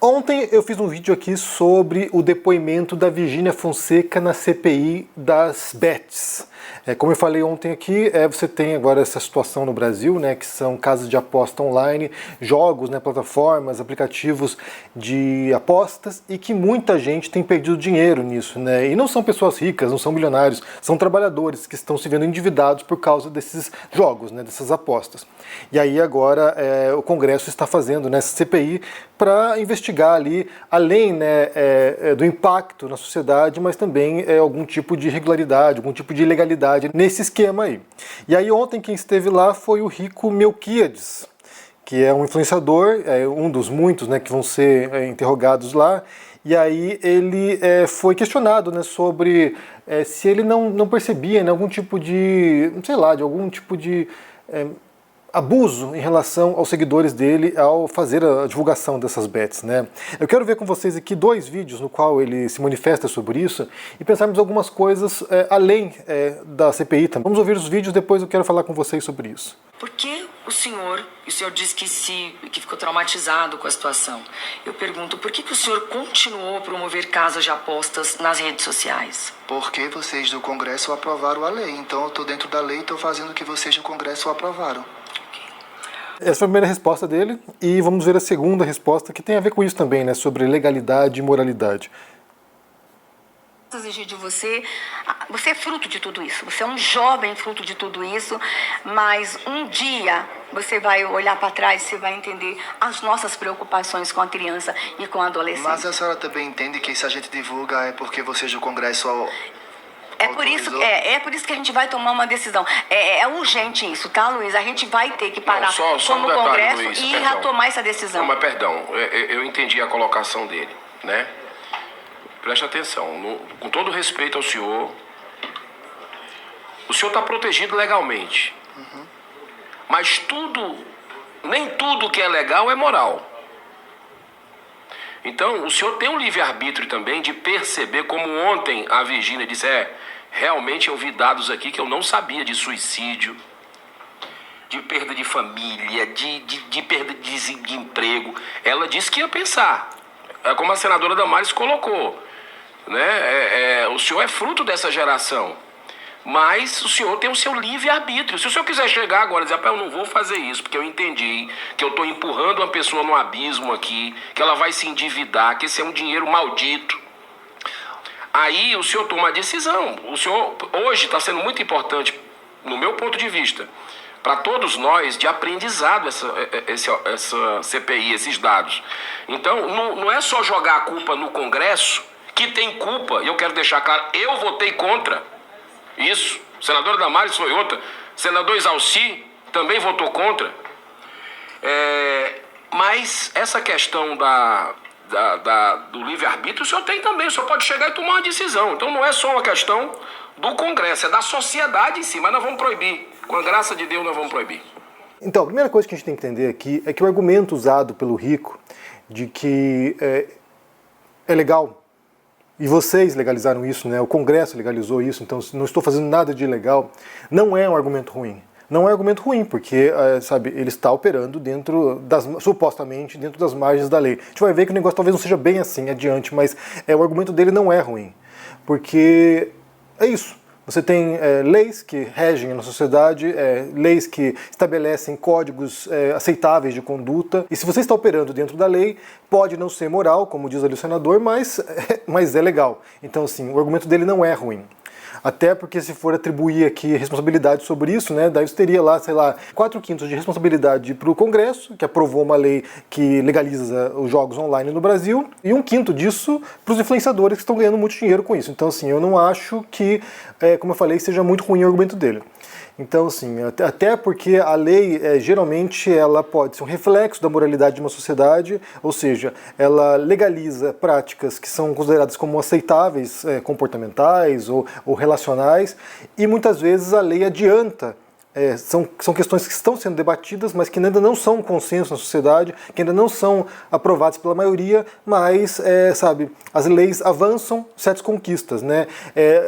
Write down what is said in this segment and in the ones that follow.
Ontem eu fiz um vídeo aqui sobre o depoimento da Virgínia Fonseca na CPI das bets. Como eu falei ontem aqui, você tem agora essa situação no Brasil, né, que são casas de aposta online, jogos, né, plataformas, aplicativos de apostas, e que muita gente tem perdido dinheiro nisso, né? E não são pessoas ricas, não são milionários, são trabalhadores que estão se vendo endividados por causa desses jogos, né, dessas apostas. E aí agora o Congresso está fazendo, né, essa CPI para investigar ali, além, né, do impacto na sociedade, mas também algum tipo de irregularidade, algum tipo de ilegalidade nesse esquema aí. E aí ontem quem esteve lá foi o Rico Melquiades, que é um influenciador, um dos muitos, né, que vão ser interrogados lá. E aí ele foi questionado, né, sobre se ele não percebia, né, algum tipo de, sei lá, de algum tipo de abuso em relação aos seguidores dele ao fazer a divulgação dessas bets, né? Eu quero ver com vocês aqui 2 vídeos no qual ele se manifesta sobre isso e pensarmos algumas coisas além da CPI também. Vamos ouvir os vídeos, depois eu quero falar com vocês sobre isso. Por que o senhor disse que ficou traumatizado com a situação? Eu pergunto, por que o senhor continuou a promover casas de apostas nas redes sociais? Porque vocês do Congresso aprovaram a lei, então eu estou dentro da lei e estou fazendo o que vocês do Congresso aprovaram. Essa foi a primeira resposta dele, e vamos ver a segunda resposta, que tem a ver com isso também, né, sobre legalidade e moralidade. Exigir de você é fruto de tudo isso, você é um jovem fruto de tudo isso, mas um dia você vai olhar para trás e você vai entender as nossas preocupações com a criança e com a adolescente. Mas a senhora também entende que se a gente divulga é porque vocês do Congresso... É por isso que a gente vai tomar uma decisão. É urgente isso, tá, Luiz? A gente vai ter que parar como detalhe, Congresso Luiz, e retomar essa decisão. Não, mas perdão, eu entendi a colocação dele, né? Preste atenção, com todo respeito ao senhor, o senhor está protegido legalmente. Uhum. Mas nem tudo que é legal é moral. Então, o senhor tem um livre-arbítrio também de perceber, como ontem a Virgínia disse, realmente eu vi dados aqui que eu não sabia, de suicídio, de perda de família, de perda de emprego. Ela disse que ia pensar, como a senadora Damares colocou, né? O senhor é fruto dessa geração. Mas o senhor tem o seu livre-arbítrio. Se o senhor quiser chegar agora e dizer, eu não vou fazer isso, porque eu entendi que eu estou empurrando uma pessoa no abismo aqui, que ela vai se endividar, que esse é um dinheiro maldito. Aí o senhor toma a decisão. O senhor hoje está sendo muito importante, no meu ponto de vista, para todos nós, de aprendizado essa CPI, esses dados. Então, não é só jogar a culpa no Congresso, que tem culpa, e eu quero deixar claro, eu votei contra. Isso, senadora Damares foi outra, senador Exalci também votou contra. Mas essa questão do livre-arbítrio o senhor tem também, o senhor pode chegar e tomar uma decisão. Então não é só uma questão do Congresso, é da sociedade em si, mas nós vamos proibir, com a graça de Deus nós vamos proibir. Então, a primeira coisa que a gente tem que entender aqui é que o argumento usado pelo Rico de que é legal, e vocês legalizaram isso, né? O Congresso legalizou isso, então não estou fazendo nada de ilegal, não é um argumento ruim. Não é um argumento ruim, porque, ele está operando supostamente dentro das margens da lei. A gente vai ver que o negócio talvez não seja bem assim adiante, mas o argumento dele não é ruim. Porque é isso. Você tem leis que regem na sociedade, leis que estabelecem códigos aceitáveis de conduta, e se você está operando dentro da lei, pode não ser moral, como diz ali o senador, mas é legal. Então, assim, o argumento dele não é ruim. Até porque se for atribuir aqui responsabilidade sobre isso, né, daí você teria lá, 4/5 de responsabilidade para o Congresso, que aprovou uma lei que legaliza os jogos online no Brasil, e 1/5 disso para os influenciadores que estão ganhando muito dinheiro com isso. Então, assim, eu não acho que, como eu falei, seja muito ruim o argumento dele. Então, assim, até porque a lei, geralmente, ela pode ser um reflexo da moralidade de uma sociedade, ou seja, ela legaliza práticas que são consideradas como aceitáveis, comportamentais ou relacionais, e muitas vezes a lei adianta. São questões que estão sendo debatidas, mas que ainda não são um consenso na sociedade, que ainda não são aprovadas pela maioria, mas, as leis avançam certas conquistas, né?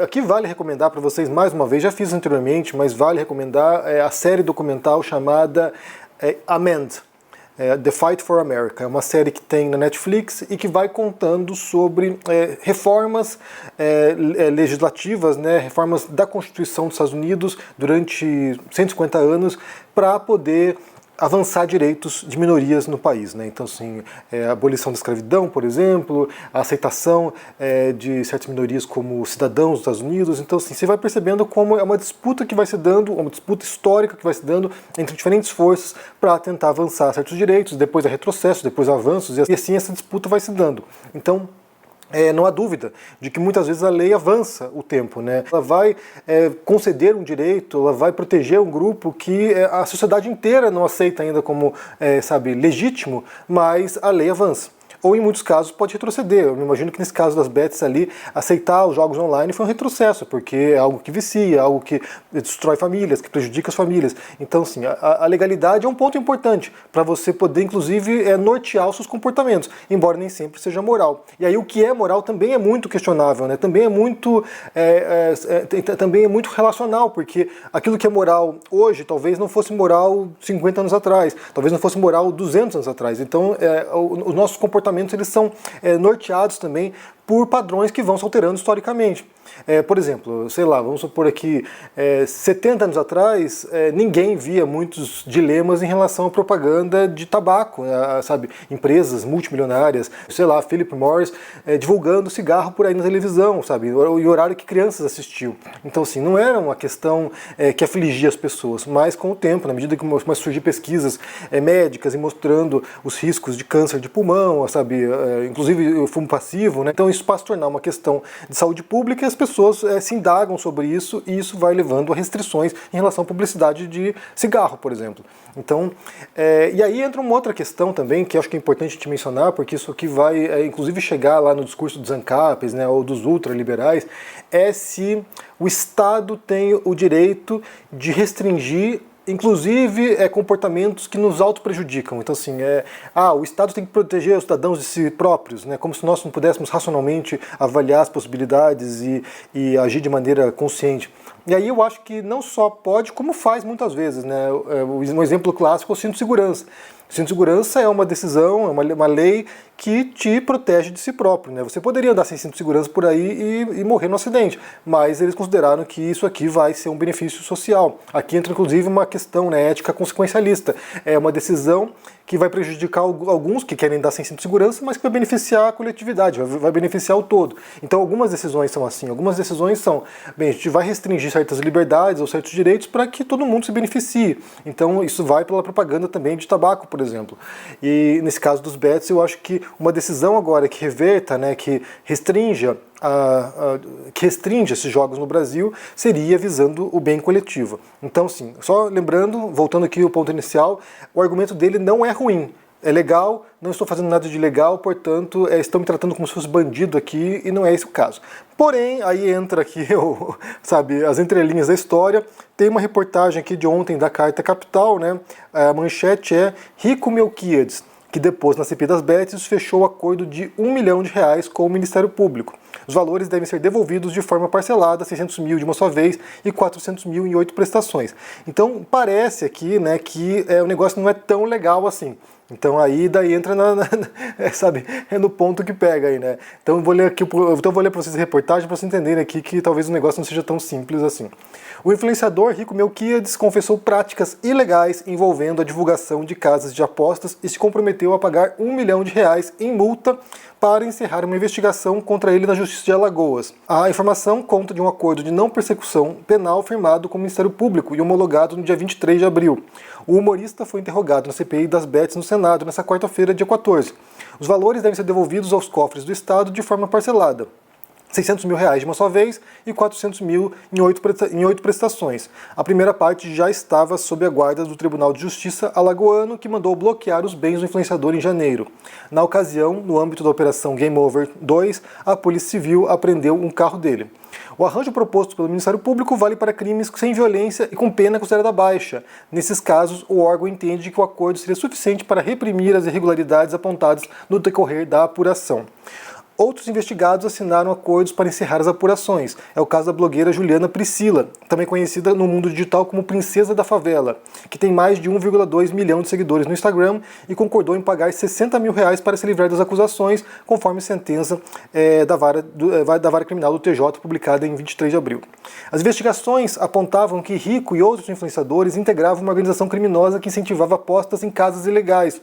Aqui vale recomendar para vocês, mais uma vez, já fiz anteriormente, mas vale recomendar a série documental chamada Amend. The Fight for America. É uma série que tem na Netflix e que vai contando sobre reformas legislativas, né, reformas da Constituição dos Estados Unidos durante 150 anos para poder avançar direitos de minorias no país, né? Então, assim, a abolição da escravidão, por exemplo, a aceitação de certas minorias como cidadãos dos Estados Unidos. Então, assim, você vai percebendo como é uma disputa que vai se dando, uma disputa histórica que vai se dando entre diferentes forças para tentar avançar certos direitos, depois há retrocesso, depois há avanços, e assim essa disputa vai se dando. Então, não há dúvida de que muitas vezes a lei avança o tempo, né? Ela vai conceder um direito, ela vai proteger um grupo que a sociedade inteira não aceita ainda como, legítimo, mas a lei avança. Ou em muitos casos pode retroceder. Eu me imagino que nesse caso das bets ali, aceitar os jogos online foi um retrocesso, porque é algo que vicia, algo que destrói famílias, que prejudica as famílias. Então, assim, a legalidade é um ponto importante para você poder, inclusive, nortear os seus comportamentos, embora nem sempre seja moral. E aí o que é moral também é muito questionável, né? Também é muito relacional, porque aquilo que é moral hoje talvez não fosse moral 50 anos atrás, talvez não fosse moral 200 anos atrás. Então, os nossos comportamentos eles são norteados também por padrões que vão se alterando historicamente. Por exemplo, sei lá, vamos supor aqui, 70 anos atrás, ninguém via muitos dilemas em relação à propaganda de tabaco, sabe? Empresas multimilionárias, sei lá, Philip Morris divulgando cigarro por aí na televisão, sabe? E horário que crianças assistiam. Então, assim, não era uma questão que afligia as pessoas, mas com o tempo, na medida que começam a surgir pesquisas médicas e mostrando os riscos de câncer de pulmão, sabe? Inclusive o fumo passivo, né? Então, isso passa a tornar uma questão de saúde pública e as pessoas se indagam sobre isso e isso vai levando a restrições em relação à publicidade de cigarro, por exemplo. Então, e aí entra uma outra questão também que eu acho que é importante te mencionar, porque isso aqui vai inclusive chegar lá no discurso dos ANCAPs, né, ou dos ultraliberais, é se o Estado tem o direito de restringir inclusive comportamentos que nos auto-prejudicam. Então, assim, o Estado tem que proteger os cidadãos de si próprios, né? Como se nós não pudéssemos racionalmente avaliar as possibilidades e agir de maneira consciente. E aí eu acho que não só pode, como faz muitas vezes, né? Um exemplo clássico é o cinto de segurança. O cinto de segurança é uma decisão, é uma lei que te protege de si próprio, né? Você poderia andar sem cinto de segurança por aí e morrer no acidente, mas eles consideraram que isso aqui vai ser um benefício social. Aqui entra inclusive uma questão, né, ética consequencialista. É uma decisão que vai prejudicar alguns que querem andar sem cinto de segurança, mas que vai beneficiar a coletividade, vai beneficiar o todo. Então algumas decisões são assim, algumas decisões são, bem, a gente vai restringir certas liberdades ou certos direitos para que todo mundo se beneficie. Então isso vai pela propaganda também de tabaco, por exemplo. E nesse caso dos bets, eu acho que uma decisão agora que reverta, né, que restrinja esses jogos no Brasil, seria visando o bem coletivo. Então, sim, só lembrando, voltando aqui ao ponto inicial, o argumento dele não é ruim. É legal, não estou fazendo nada de ilegal, portanto, estão me tratando como se fosse bandido aqui, e não é esse o caso. Porém, aí entra aqui, as entrelinhas da história. Tem uma reportagem aqui de ontem da Carta Capital, né? A manchete é Rico Melquiades, que depois, na CPI das bets, fechou o acordo de R$1 milhão com o Ministério Público. Os valores devem ser devolvidos de forma parcelada, 600 mil de uma só vez e 400 mil em 8 prestações. Então, parece aqui, né, que o negócio não é tão legal assim. Então daí entra no ponto que pega aí, né? Então eu vou ler para vocês a reportagem para vocês entenderem aqui que talvez o negócio não seja tão simples assim. O influenciador Rico Melquiades confessou práticas ilegais envolvendo a divulgação de casas de apostas e se comprometeu a pagar R$1 milhão em multa para encerrar uma investigação contra ele na Justiça de Alagoas. A informação conta de um acordo de não persecução penal firmado com o Ministério Público e homologado no dia 23 de abril. O humorista foi interrogado na CPI das bets no Senado nesta quarta-feira, dia 14. Os valores devem ser devolvidos aos cofres do Estado de forma parcelada. R$600 mil de uma só vez e 400 mil em 8 prestações. A primeira parte já estava sob a guarda do Tribunal de Justiça alagoano, que mandou bloquear os bens do influenciador em janeiro. Na ocasião, no âmbito da Operação Game Over 2, a Polícia Civil apreendeu um carro dele. O arranjo proposto pelo Ministério Público vale para crimes sem violência e com pena considerada baixa. Nesses casos, o órgão entende que o acordo seria suficiente para reprimir as irregularidades apontadas no decorrer da apuração. Outros investigados assinaram acordos para encerrar as apurações. É o caso da blogueira Juliana Priscila, também conhecida no mundo digital como Princesa da Favela, que tem mais de 1,2 milhão de seguidores no Instagram e concordou em pagar R$60 mil para se livrar das acusações, conforme sentença da vara criminal do TJ, publicada em 23 de abril. As investigações apontavam que Rico e outros influenciadores integravam uma organização criminosa que incentivava apostas em casas ilegais.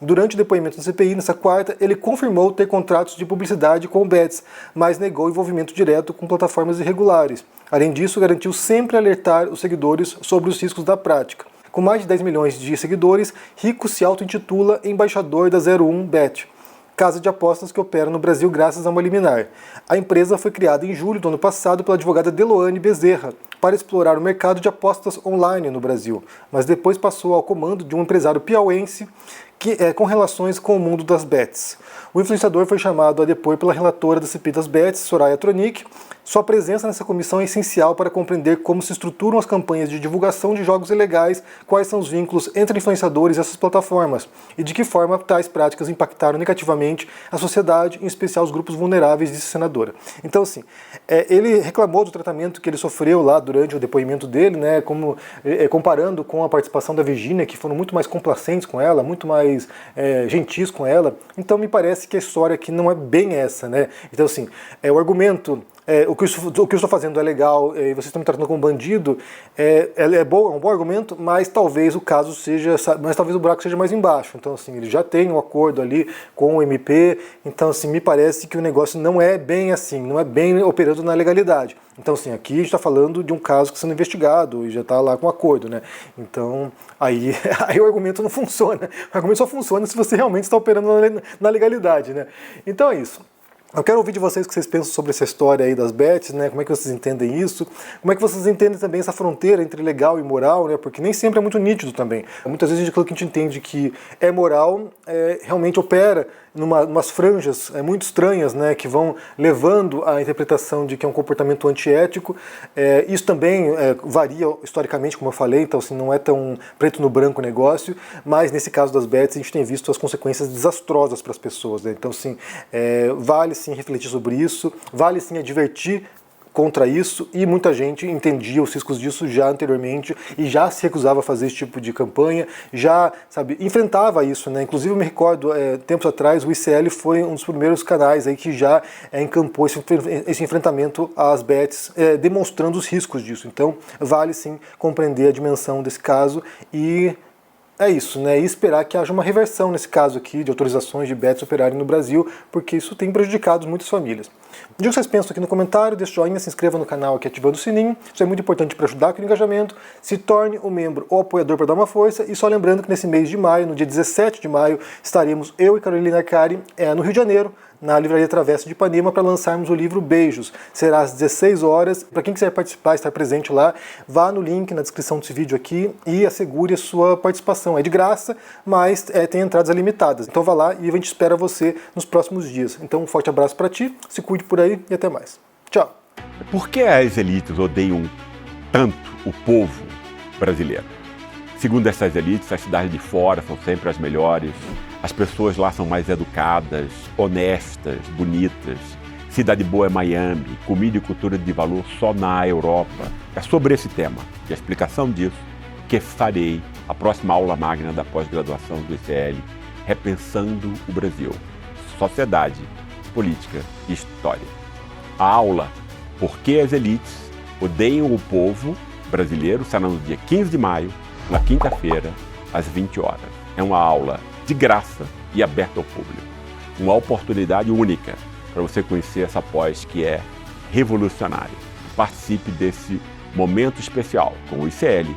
Durante o depoimento do CPI, nessa quarta, ele confirmou ter contratos de publicidade com o Betts, mas negou envolvimento direto com plataformas irregulares. Além disso, garantiu sempre alertar os seguidores sobre os riscos da prática. Com mais de 10 milhões de seguidores, Rico se auto-intitula embaixador da 01Bet, casa de apostas que opera no Brasil graças a uma liminar. A empresa foi criada em julho do ano passado pela advogada Deloane Bezerra para explorar o mercado de apostas online no Brasil, mas depois passou ao comando de um empresário piauense com relações com o mundo das bets. O influenciador foi chamado a depor pela relatora da CPI das bets, Soraya Tronic. Sua presença nessa comissão é essencial para compreender como se estruturam as campanhas de divulgação de jogos ilegais, quais são os vínculos entre influenciadores e essas plataformas, e de que forma tais práticas impactaram negativamente a sociedade, em especial os grupos vulneráveis, disse a senadora. Então, assim, ele reclamou do tratamento que ele sofreu lá durante o depoimento dele, né, comparando com a participação da Virgínia, que foram muito mais complacentes com ela, muito mais gentis com ela. Então, me parece que a história aqui não é bem essa, né? Então, assim, o argumento... o que eu estou fazendo é legal e vocês estão me tratando como bandido, é um bom argumento, mas talvez o caso seja, mas talvez o buraco seja mais embaixo. Então, assim, ele já tem um acordo ali com o MP, então, assim, me parece que o negócio não é bem assim, não é bem operando na legalidade. Então, assim, aqui a gente está falando de um caso que está sendo investigado e já está lá com acordo, né? Então, aí o argumento não funciona. O argumento só funciona se você realmente está operando na legalidade, né? Então é isso. Eu quero ouvir de vocês o que vocês pensam sobre essa história aí das bets, né? Como é que vocês entendem isso? Como é que vocês entendem também essa fronteira entre legal e moral, né? Porque nem sempre é muito nítido também. Muitas vezes aquilo que a gente entende que é moral realmente opera umas franjas muito estranhas, né? Que vão levando à interpretação de que é um comportamento antiético. Isso também varia historicamente, como eu falei, então assim, não é tão preto no branco o negócio, mas nesse caso das bets a gente tem visto as consequências desastrosas para as pessoas, né? Então, assim, vale sim refletir sobre isso, vale sim advertir contra isso, e muita gente entendia os riscos disso já anteriormente e já se recusava a fazer esse tipo de campanha, já, sabe, enfrentava isso, né? Inclusive eu me recordo, tempos atrás, o ICL foi um dos primeiros canais aí que já encampou esse enfrentamento às bets, demonstrando os riscos disso. Então, vale sim compreender a dimensão desse caso e é isso, né? E esperar que haja uma reversão nesse caso aqui de autorizações de bets operarem no Brasil, porque isso tem prejudicado muitas famílias. Diga o que vocês pensam aqui no comentário, deixe o joinha, se inscreva no canal aqui ativando o sininho, isso é muito importante para ajudar aqui no engajamento, se torne um membro ou apoiador para dar uma força, e só lembrando que nesse mês de maio, no dia 17 de maio, estaremos eu e Carolina Arcari no Rio de Janeiro, na Livraria Travessa de Ipanema, para lançarmos o livro Beijos. Será às 16 horas. Para quem quiser participar, estar presente lá, vá no link na descrição desse vídeo aqui e assegure a sua participação. É de graça, mas tem entradas limitadas. Então vá lá e a gente espera você nos próximos dias. Então um forte abraço para ti, se cuide por aí e até mais. Tchau! Por que as elites odeiam tanto o povo brasileiro? Segundo essas elites, as cidades de fora são sempre as melhores, as pessoas lá são mais educadas, honestas, bonitas. Cidade boa é Miami, comida e cultura de valor só na Europa. É sobre esse tema e a explicação disso que farei a próxima aula magna da pós-graduação do ICL, Repensando o Brasil, Sociedade, Política e História. A aula Por que as elites odeiam o povo brasileiro será no dia 15 de maio, na quinta-feira, às 20 horas. É uma aula de graça e aberta ao público. Uma oportunidade única para você conhecer essa pós que é revolucionária. Participe desse momento especial com o ICL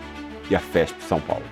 e a FESP São Paulo.